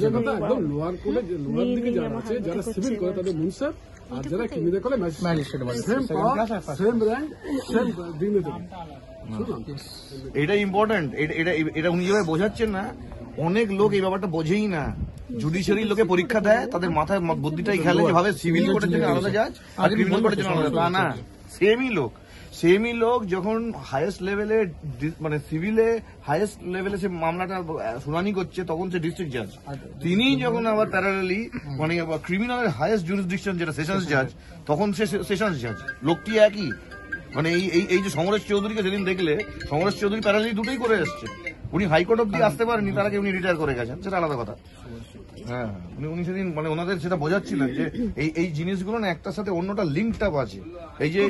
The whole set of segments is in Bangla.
একদম লোয়ার কোর্টে লোয়ার দিকে যারা আছে, যারা সিভিল করে তাদের মুনসার, আর যারা ক্রিমিনাল করে ম্যাজিস্ট্রেট, সেম পাওয়ার, সেম র্যাঙ্ক, সেম ডিগনিটি। এটা ইম্পর্টেন্ট, এটা উনি যেভাবে বোঝাচ্ছেন না, অনেক লোক এই ব্যাপারটা বোঝেই না। জুডিশিয়ারি লোকে পরীক্ষা দেয়, তাদের মাথায় বুদ্ধিটাই খেলে যে ভাবে সিভিল কোর্টের জন্য আলাদা জাজ আর ক্রিমিনাল কোর্টের জন্য আলাদা। তা না, সেমই লোক যখন হাইয়েস্ট লেভেলে মানে সিভিলে হাইয়েস্ট লেভেলে সে মামলাটা শুনানি করছে, তখন সে ডিস্ট্রিক্ট জাজ। তিনি যখন আবার প্যারালালি মানে ক্রিমিনালের হাইয়েস্ট জুরিসডিকশন যেটা সেশনস জাজ, তখন সে সেশনস জাজ। লোকটি একই। মানে এই যে সমরেশ চৌধুরীকে যেদিন দেখলে, সমরেশ চৌধুরী প্যারালালি দুটোই করে এসছে। উনি হাইকোর্ট অব্দি আসতে পারেনি, তার আগে উনি রিটায়ার করে গেছেন, সেটা আলাদা কথা। হ্যাঁ, উনি সেদিন মানে ওনাদের সেটা বোঝাচ্ছিলেন যে এই জিনিসগুলো না একটার সাথে অন্যটা লিঙ্কড আপ আছে। এই যে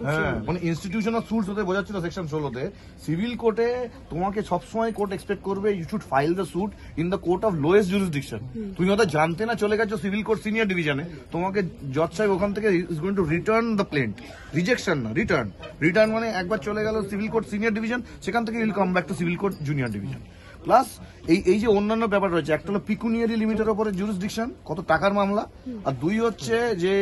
হ্যাঁ, মানে ইনস্টিটিউশন অফ সুটস হতে বোঝাচ্ছিল সেকশন 16-তে, সিভিল কোর্টে তোমাকে সবসময় কোর্ট এক্সপেক্ট করবে you should file the suit in the court of lowest jurisdiction. তুমি হয়তো জানতে না চলে গেছো সিভিল কোর্ট সিনিয়র ডিভিশনে, তোমাকে জজ সাহেব ওখান থেকে is going to return the plant. Rejection না, রিটার্ন মানে একবার চলে গেল সিভিল কোর্ট সিনিয়র ডিভিশন, সেখান থেকে will come back to civil court junior division. Plus এই যে অন্যান্য ব্যাপার রয়েছে, একটা হলো পিকুনিয়ারি লিমিটের উপরে জুরিসডিকশন, কত টাকার মামলা, আর দুই হচ্ছে যে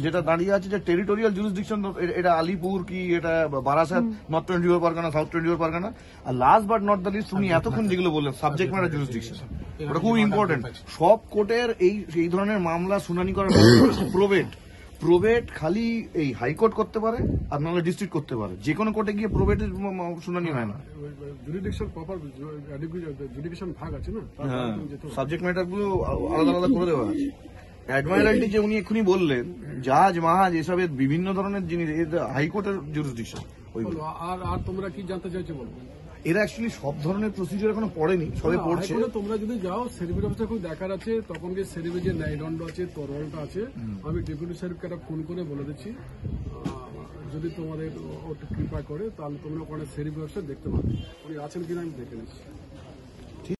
যেটা দাঁড়িয়ে আছে যে টেরিটোরিয়াল জুরিসডিকশন, এটা আলিপুর কি এটা বারাসাত, নর্থ 24 পরগনা, সাউথ 24 পরগনা, আর last but not the least উনি এতক্ষণ যেগুলো বললেন সাবজেক্ট ম্যাটার জুরিসডিকশন, ওটা খুব ইম্পর্টেন্ট। সব কোর্টের এই ধরনের মামলা শুনানি করার প্রোবেট খালি এই হাইকোর্ট করতে পারে, আর নাহলে ডিস্ট্রিক্ট করতে পারে। যে কোনো কোর্টে গিয়ে প্রোবেটের শুনানি হয় না। জুডিশন ভাগ আছে না, সাবজেক্ট ম্যাটার গুলো আলাদা আলাদা করে দেওয়া আছে। অ্যাডমাইরালটি যে উনি এক্ষুনি বললেন, জাজ মাহাজ এসবের বিভিন্ন ধরনের জিনিস হাইকোর্টের জুরিসডিকশন। আর তোমরা কি জানতে চাইছো বলো? এরা অ্যাকচুয়ালি সব ধরনের প্রসিডিউর এখনো পড়েনি, সবে পড়ছে। তোমরা যদি যাও সেরিফের অফিসে খুব দেখার আছে, তখন গিয়ে সেরিফে যে ন্যায়দণ্ড আছে, তরলটা আছে, আমি ডেপুটি সাহেবকে একটা ফোন করে বলে দিচ্ছি, যদি তোমাদের কৃপা করে তাহলে তোমরা ওখানে সেরিফের অফিসে দেখতে পাবে, উনি আছেন কিনা আমি দেখে নিচ্ছি।